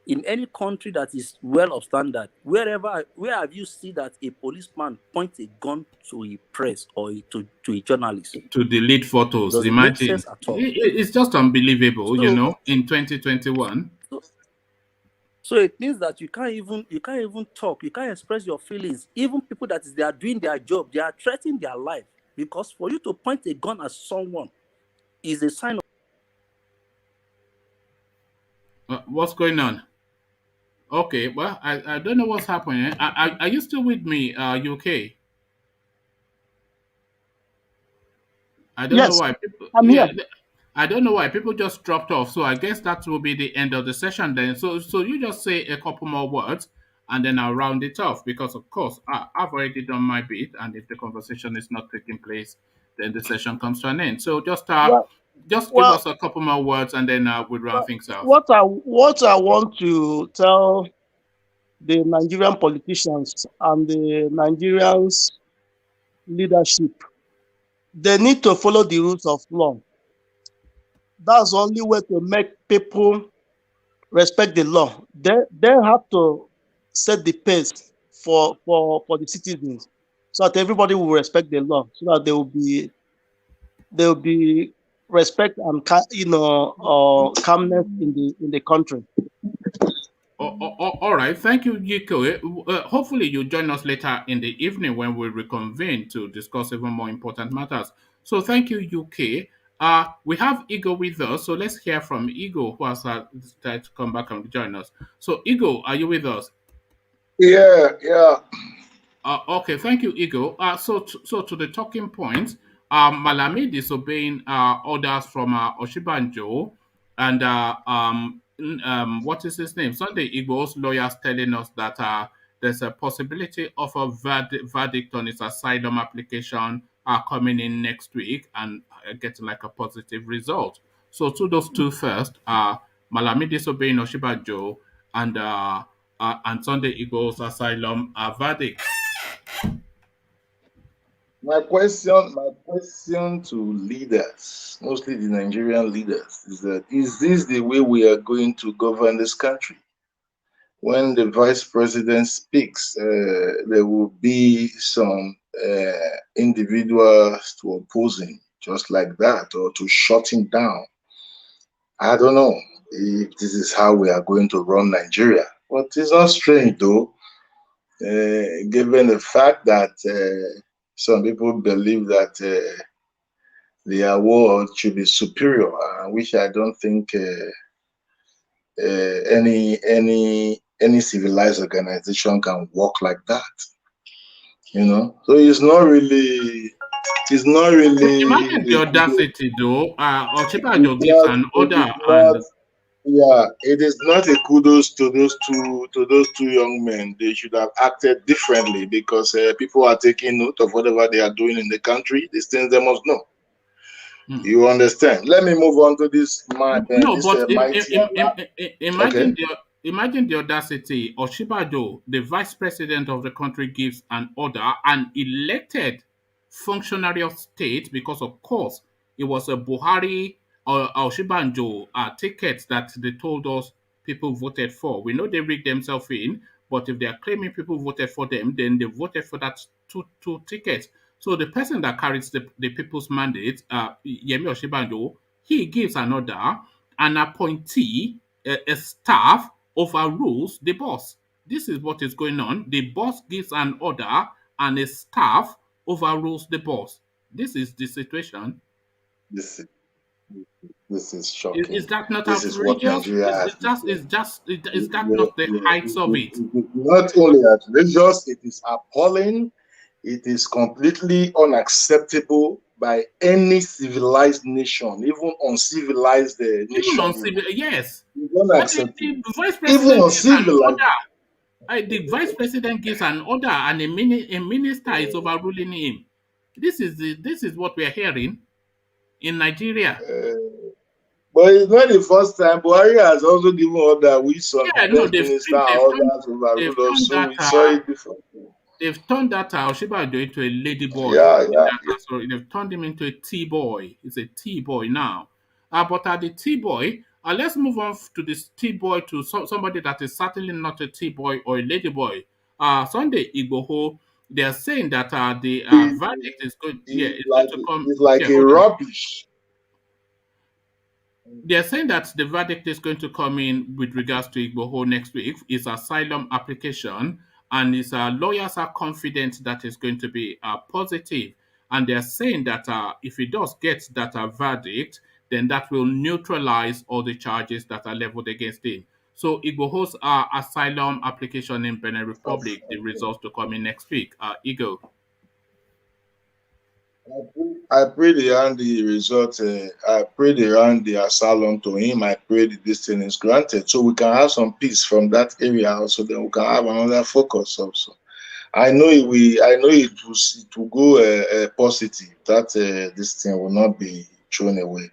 in any country that is well of standard, where have you seen that a policeman points a gun to a press or to a journalist? To delete photos. Does it make Imagine. sense at all? It's just unbelievable, So in 2021. so it means that you can't even talk, you can't express your feelings. Even people they are doing their job, they are threatening their life, because for you to point a gun at someone is a sign of What's going on? Okay, well, I don't know what's happening. Are you still with me, UK? I don't know Yes, why people. I'm Yeah, here. I don't know why people just dropped off. So I guess that will be the end of the session then. So you just say a couple more words, and then I'll round it off because of course I've already done my bit, and if the conversation is not taking place, then the session comes to an end. So Well, just give well, us a couple more words, and then we'll round well, things off. what I want to tell the Nigerian politicians and the Nigerians leadership, they need to follow the rules of law. That's the only way to make people respect the law. They have to set the pace for the citizens so that everybody will respect the law, so that there will be respect and calmness in the country. All right, thank you, Yiko. Hopefully, you'll join us later in the evening when we reconvene to discuss even more important matters. So, thank you, UK. We have Ego with us, so let's hear from Ego, who has decided to come back and join us. So, Ego, are you with us? Yeah, yeah. Okay, thank you, Ego. So to the talking point, Malami disobeying orders from Oshibanjo and what is his name? Sunday Igbo's lawyers telling us that there's a possibility of a verdict on his asylum application coming in next week and getting like a positive result. So to those two first, Malami disobeying Oshibanjo and Sunday Igbo's asylum verdict. My question to leaders, mostly the Nigerian leaders, is that is this the way we are going to govern this country? When the vice president speaks, there will be some individuals to oppose him, just like that, or to shut him down. I don't know if this is how we are going to run Nigeria. But it's not strange, though, given the fact that some people believe that the award should be superior, which I don't think any civilized organization can work like that. So it's not really Imagine the a kudos. audacity, though. It's Ochibajo gives not. an It order, is and not. Yeah, it is not a kudos to those two young men. They should have acted differently because people are taking note of whatever they are doing in the country. These things they must know. hmm. You understand? Let me move on to this No, but mighty Allah. Okay. imagine the audacity. Oshibajo, the vice president of the country, gives an order, an elected functionary of state, because of course it was a Buhari or Oshibanjo ticket that they told us people voted for. We know they rigged themselves in, but if they are claiming people voted for them, then they voted for that two tickets. So the person that carries the people's mandate, Yemi Oshibanjo, he gives an order, an appointee, a staff overrules the boss. This is what is going on. The boss gives an order, and a staff overrules the boss. This is the situation. This is this is Is shocking. that not This is what outrageous? Nigeria has Is that yeah, not the yeah. heights of it? It is not only outrageous, it is appalling. It is completely unacceptable by any civilized nation, even uncivilized Even nation. on civil, yes. It's But unacceptable. the vice Even president gives an uncivilized. order. The vice president gives an order, and a minister is overruling him. This is what we are hearing in Nigeria. But it's not the first time. Buhari has also given order which some Yeah, no, defense minister and others they've overruled us. turned So we saw it before. Oshibajo into a lady boy. Yeah, yeah. Sorry, they've turned him into a T boy. He's a T boy now. But at the T boy, let's move on to this T boy to somebody that is certainly not a T boy or a lady boy. Sunday Igboho, they are saying that the It, verdict is good. Yeah, it's it's going like to come. it's like Yeah, a hold on. rubbish. They're saying that the verdict is going to come in with regards to Igboho next week. His asylum application, and his lawyers are confident that it's going to be positive. And they're saying that if he does get that verdict, then that will neutralize all the charges that are leveled against him. So Igboho's asylum application in Benin Of, Republic, the of, results to come in next week. Igbo. I prayed around the result. I prayed around the asylum to him. I prayed this thing is granted, so we can have some peace from that area. Also, then we can have another focus. Also, I know it will. I know it will go positive. That this thing will not be thrown away.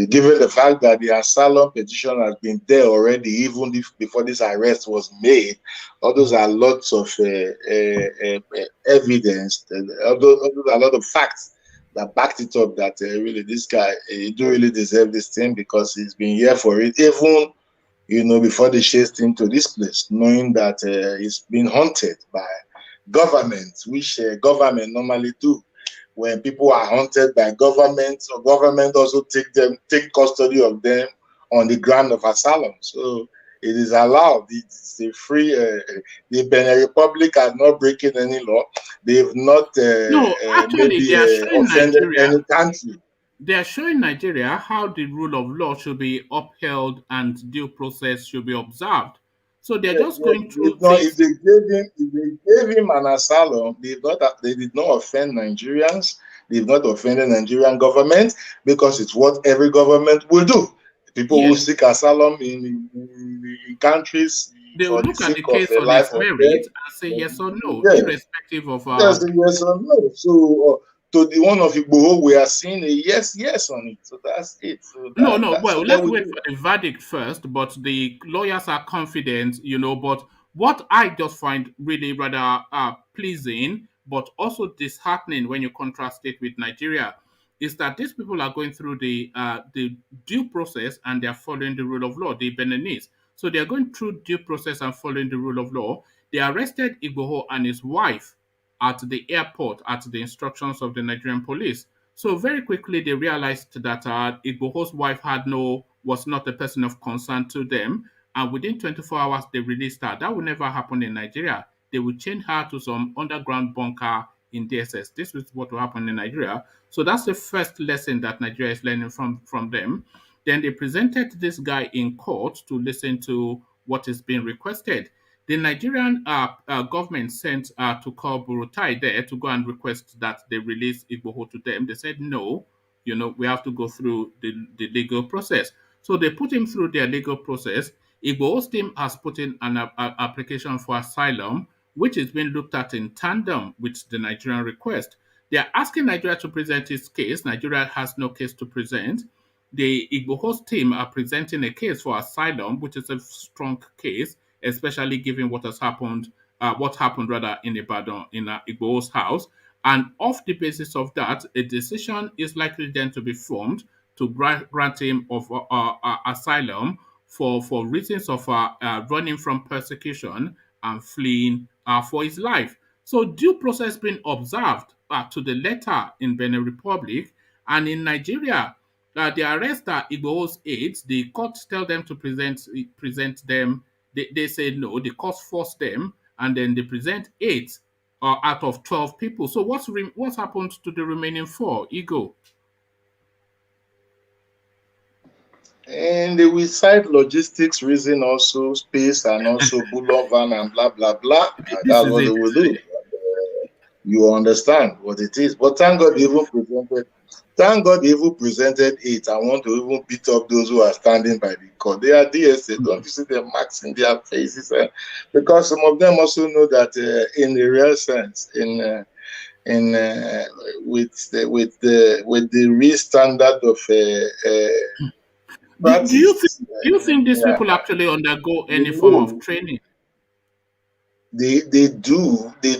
Given the fact that the asylum petition has been there already, even if before this arrest was made, all those are lots of evidence, all those are a lot of facts that backed it up that really this guy he do really deserve this thing because he's been here for it, even before they chased him to this place, knowing that he's been haunted by government, which government normally do when people are haunted by government, or government also take custody of them on the ground of asylum. So it is allowed. It's a free. The Benin Republic are not breaking any law. They've not No, actually, they maybe are showing offended Nigeria. any country. They are showing Nigeria how the rule of law should be upheld and due process should be observed. So they're Yes, just yes. going through If things. they gave him an asylum, they did not offend Nigerians. They've not offended Nigerian government because it's what every government will do. People who Yes, seek asylum in countries they will for the look at sake the of case a on life its or merit death. and say yes or no, Yes, irrespective of just a yes or no. So to the one of Igboho, we are seeing a yes on it. So that's it. So No, no. so Well, let let's we wait do. for the verdict first. But the lawyers are confident, But what I just find really rather pleasing, but also disheartening when you contrast it with Nigeria, is that these people are going through the due process and they are following the rule of law. The Beninese, so they are going through due process and following the rule of law. They arrested Igboho and his wife at the airport at the instructions of the Nigerian police. So very quickly they realized that Igboho's wife was not a person of concern to them, and within 24 hours they released her. That would never happen in Nigeria. They would change her to some underground bunker in DSS. This is what will happen in Nigeria. So that's the first lesson that Nigeria is learning from them. Then they presented this guy in court to listen to what is being requested. The Nigerian government sent to call Burutai there to go and request that they release Igboho to them. They said no, we have to go through the legal process. So they put him through their legal process. Igboho's team has put in an application for asylum, which is being looked at in tandem with the Nigerian request. They are asking Nigeria to present its case. Nigeria has no case to present. The Igboho's team are presenting a case for asylum, which is a strong case, especially given what happened rather in Ibadan in Igboho's house. And off the basis of that, a decision is likely then to be formed to grant him of asylum for reasons of running from persecution and fleeing for his life. So due process being observed to the letter in Benin Republic and in Nigeria. The arrest are Igboho's aides. The court tell them to present them. They say no. The court force them, and then they present eight out of 12 people. So what's happened to the remaining four? Ego. And they will cite logistics reason also, space and also bullet van and blah blah blah. This That's is what they it. will do. You understand what it is. But thank God they even presented it. I want to even beat up those who are standing by the court. They are DSA. Don't you see the marks in their faces? Because some of them also know that in the real sense, in with the real standard of Do you think practice, these yeah, people actually undergo they any form of know training? they do. They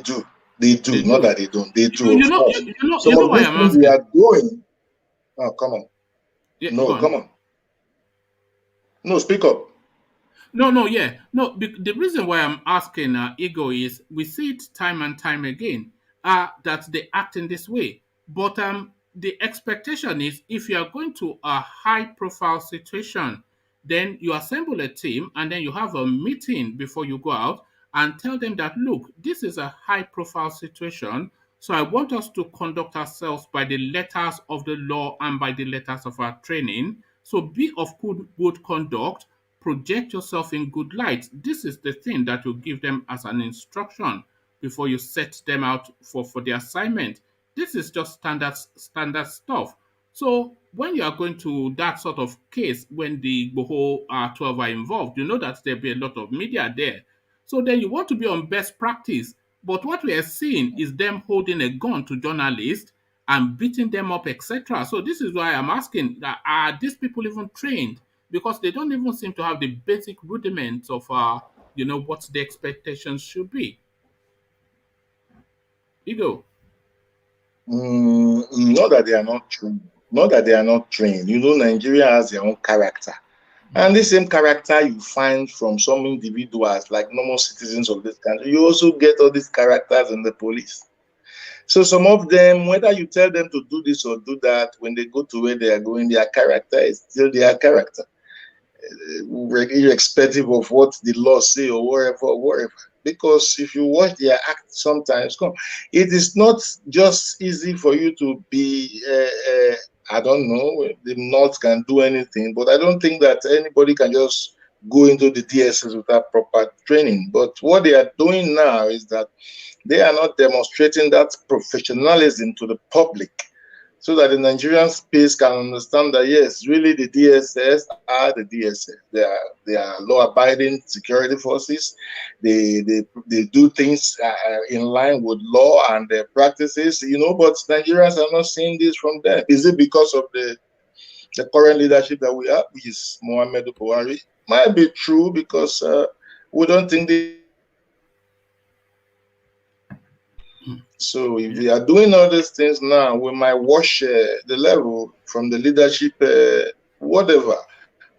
Not do. that they don't. They You, do, you of know you, course. you know you Some know of why these I'm things they asking. are doing. Oh, come on. Yeah, go No, on. come on. No, speak up. No, yeah. No, the reason why I'm asking Ego is we see it time and time again that they act in this way. But the expectation is if you are going to a high profile situation, then you assemble a team and then you have a meeting before you go out and tell them that, look, this is a high profile situation. So I want us to conduct ourselves by the letters of the law and by the letters of our training. So be of good conduct, project yourself in good light. This is the thing that you give them as an instruction before you set them out for the assignment. This is just standard stuff. So when you are going to that sort of case, when the Boho 12 are involved, you know that there'll be a lot of media there. So then you want to be on best practice. But what we are seeing is them holding a gun to journalists and beating them up, etc. So this is why I'm asking that are these people even trained? Because they don't even seem to have the basic rudiments of what the expectations should be. Ego. Not that they are not trained. Not that they are not trained. You know, Nigeria has their own character. And the same character you find from some individuals, like normal citizens of this country, you also get all these characters in the police. So some of them, whether you tell them to do this or do that, when they go to where they are going, their character is still their character, irrespective of what the law say or whatever. Because if you watch their act sometimes, it is not just easy for you to be, I don't know, the North can do anything, but I don't think that anybody can just go into the DSS without proper training. But what they are doing now is that they are not demonstrating that professionalism to the public, so that the Nigerian space can understand that yes, really the DSS are the DSS. They are law-abiding security forces. They do things in line with law and their practices, But Nigerians are not seeing this from them. Is it because of the current leadership that we have, which is Muhammadu Buhari? Might be true because we don't think they. So if they are doing all these things now, we might wash the level from the leadership, whatever.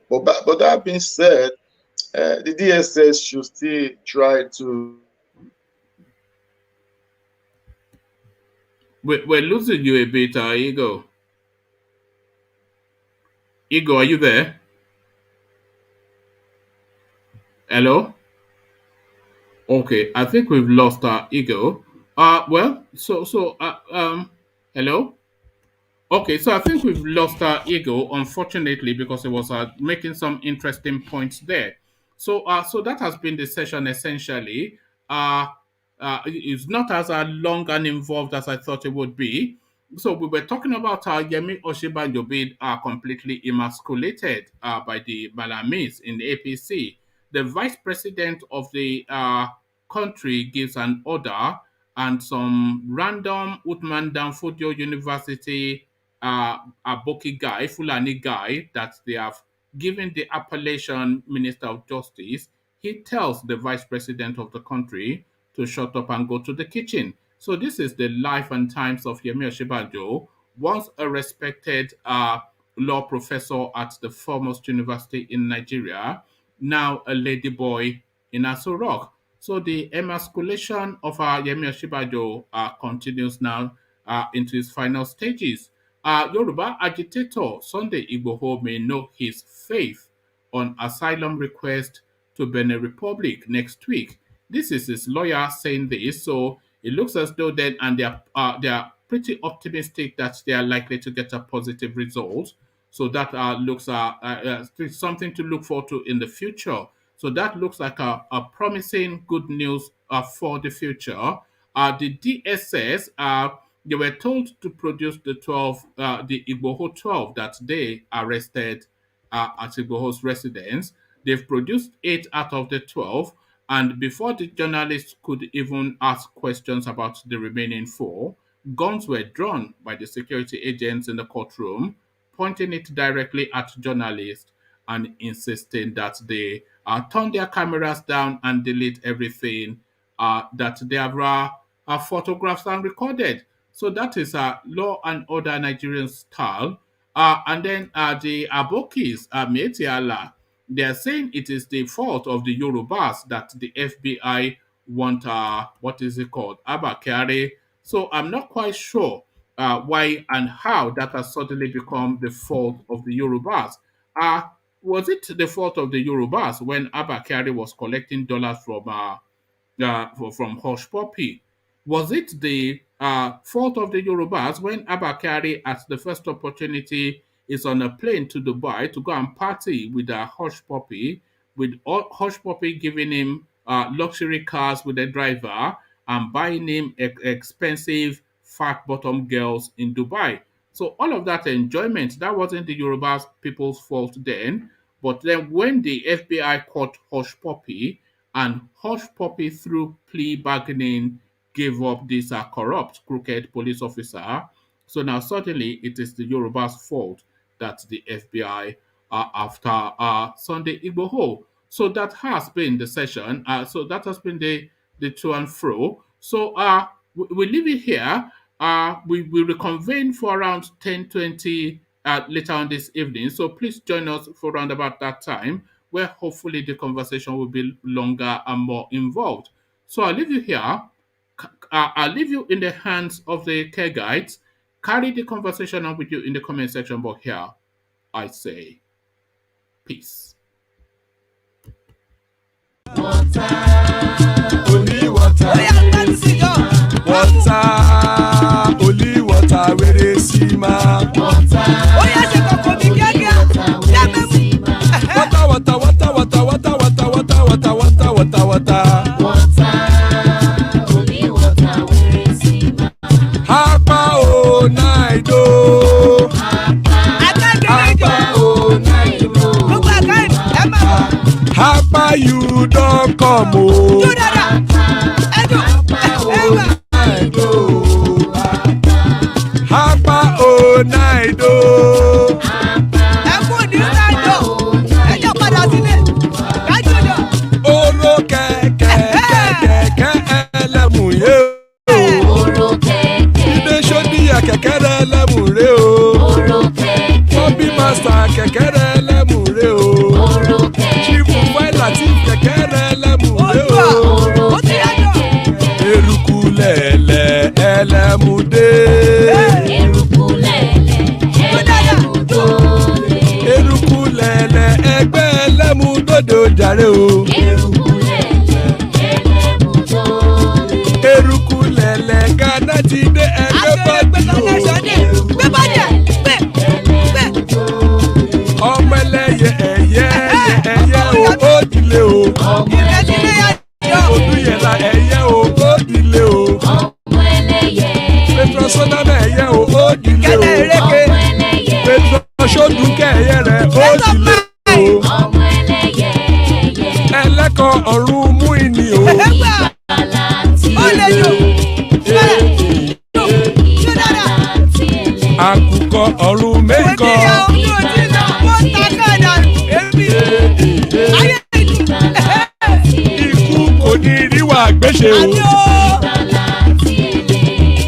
But that being said, the DSS should still try to. We're losing you a bit, Ego. Ego, are you there? Hello? Okay, I think we've lost our Ego. Hello? Okay, so I think we've lost our ego, unfortunately, because it was making some interesting points there. So that has been the session essentially. It's not as long and involved as I thought it would be. So we were talking about Yemi Oshibanjo being completely emasculated by the Malamis in the APC. The vice president of the country gives an order, and some random Utman Danfodio University Aboki guy, Fulani guy, that they have given the appellation Minister of Justice, he tells the Vice President of the country to shut up and go to the kitchen. So this is the life and times of Yemi Oshibanjo, once a respected law professor at the foremost university in Nigeria, now a ladyboy in Aso Rock. So the emasculation of Yemi Oshibanjo continues now into its final stages. Yoruba agitator Sunday Igboho may know his faith on asylum request to Benin Republic next week. This is his lawyer saying this, so it looks as though then, and they are pretty optimistic that they are likely to get a positive result. So that looks something to look forward to in the future. So that looks like a promising good news for the future. The DSS, they were told to produce the Igboho 12 that they arrested at Igboho's residence. They've produced 8 out of the 12, and before the journalists could even ask questions about the remaining 4, guns were drawn by the security agents in the courtroom, pointing it directly at journalists and insisting that they turn their cameras down and delete everything that they have photographed and recorded. So that is law and order Nigerian style. And then the Abokis, MIYETTI, they are saying it is the fault of the Yorubas that the FBI want, what is it called, Abba Kyari. So I'm not quite sure why and how that has suddenly become the fault of the Yorubas. Uh, was it the fault of the Yorubas when Abba Kyari was collecting dollars from Hush Puppy? Was it the fault of the Yorubas when Abba Kyari, at the first opportunity, is on a plane to Dubai to go and party with a Hush Puppy, with Hush Puppy giving him luxury cars with a driver and buying him expensive fat bottom girls in Dubai. So all of that enjoyment, that wasn't the Yoruba people's fault then. But then when the FBI caught Hush Puppy and Hush Puppy through plea bargaining gave up this corrupt, crooked police officer, so now suddenly it is the Yoruba's fault that the FBI are after Sunday Igboho. So that has been the session. So that has been the to and fro. So we leave it here. We will reconvene for around 10:20 later on this evening. So please join us for around about that time, where hopefully the conversation will be longer and more involved. So I'll leave you here. I'll leave you in the hands of the care guides. Carry the conversation on with you in the comment section. But here, I say peace. Water, only water. Water, only water. Where they see ma. Water, water, water, water, water, water, water, water, water, water, water. Only water. Where they see ma. Hapa o naido. Hapa you don't come o. Hapa o naido. Oro kẹ̀kẹ́ ẹlẹ́mù yé o. Ilé sọ́díyà kẹ̀kẹ́ rẹ̀ ẹlẹ́mù rẹ̀ o. Bobby Master kẹ̀kẹ́ rẹ̀ ẹlẹ́mù rẹ̀ o. Chief Latif kẹ̀kẹ́ rẹ̀ ẹlẹ́mù rẹ̀ o. Eruku lẹ̀lẹ̀ ẹlẹ́mù dé. Eruku lẹ̀lẹ̀ ẹgbẹ́ ẹlẹ́mù dòde ojàre o. Eruku lẹ̀lẹ̀ Ghana ti dé ẹgbẹ́ bọ́ọ̀dì o. Ọmọ ẹlẹ́yẹ ẹ̀yẹ o ó dilé o. Odúyẹ̀lá ẹ̀yẹ o ó dilé o. Petrosonama ẹ̀yẹ o ó dilé o. Petrosodúnkẹ́ ẹ̀yẹ rẹ̀ ó dilé o. Ẹlẹ́kọ̀ ọ̀run mú ìní o. Àkùkọ ọ̀run mẹ́kọ̀. Ikú kò ní rí wa gbéṣe o.